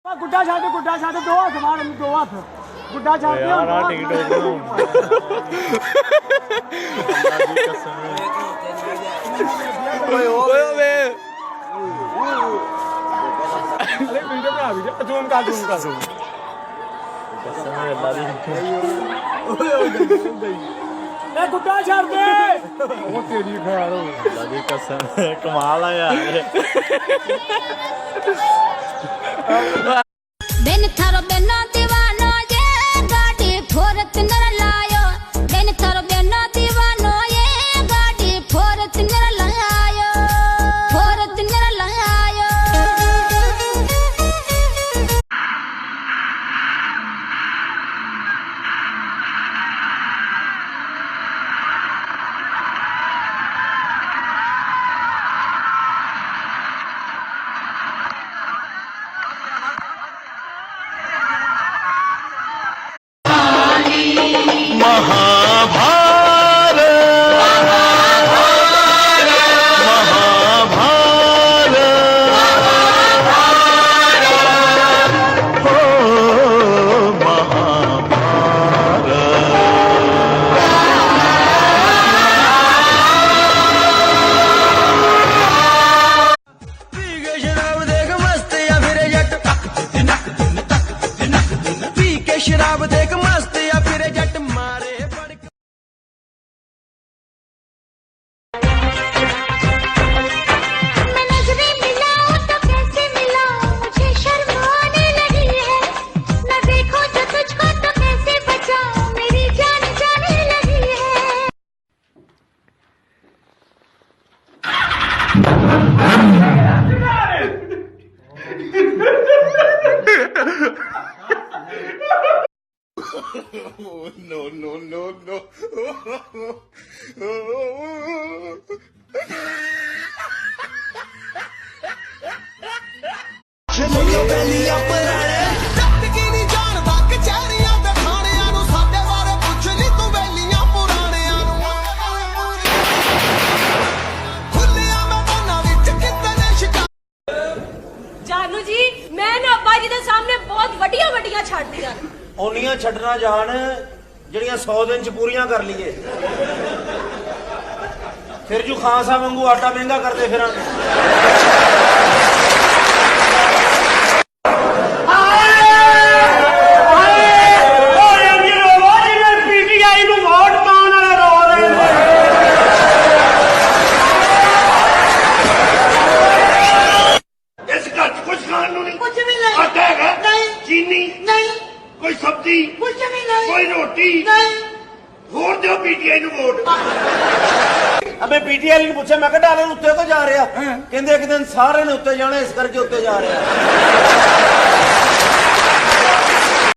गुड्डा छाड़ दो हाथ मार दो हाथ गुड्डा छाड़ दे यार आ टिकट ओए ओए वे ले वीडियो बना वीडियो जूम कर कसम अल्लाह दी ओए ए गुड्डा छाड़ दे ओ तेरी खैर हो अल्लाह दी कसम कमाल है यार बेन थारो बेनो दीवानो ये गाड़ी फोरत नर लायो बेन थारो बेनो दीवानो ये गाड़ी फोरत नर लायो शराब देख मस्त या फिर जट मारे मैं नजरें मिलाऊं तो कैसे मिलाऊं मुझे शर्म आने लगी है मैं देखूं तो तुझको तो कैसे बचाऊं मेरी जान जाने लगी है no. ਚਲੋ ਬੈਲੀਆਂ ਪਰਾਣੇ ਜੱਟ ਕੀ ਨਹੀਂ ਜਾਣਦਾ ਕਚਹਿਰੀਆਂ ਤੇ ਥਾਣਿਆਂ ਨੂੰ ਸਾਡੇ ਬਾਰੇ ਪੁੱਛ ਲਈ ਤੂੰ ਬੈਲੀਆਂ ਪੁਰਾਣਿਆਂ ਨੂੰ ਖੁੱਲਿਆ ਮੈਦਾਨਾਂ ਵਿੱਚ ਕਿਤਨੇ ਸ਼ਿਕਾਰ जानू जी मैं ना अब्बा जी के सामने बहुत वड्डियां वड्डियां छड़ दियां ओनियां छड्डना जान ਜਿਹੜੀਆਂ 100 दिन च पूरियां कर लीए फिर जो खान साहब वांगू आटा महंगा करते फिरांगे चीनी नहीं कोई सब्जी कुछ भी नहीं कोई रोटी नहीं वोट दो पीटीआई ਨੂੰ ਵੋਟ अबे पीटीआई ਨੂੰ ਪੁੱਛਿਆ ਮੈਂ ਕਿਹਾ ਡਾਲਰ ਉੱਤੇ ਕੋ ਜਾ ਰਿਹਾ ਕਹਿੰਦੇ ਇੱਕ ਦਿਨ ਸਾਰੇ ਨੇ ਉੱਤੇ ਜਾਣਾ ਇਸ ਕਰਕੇ ਉੱਤੇ ਜਾ ਰਿਹਾ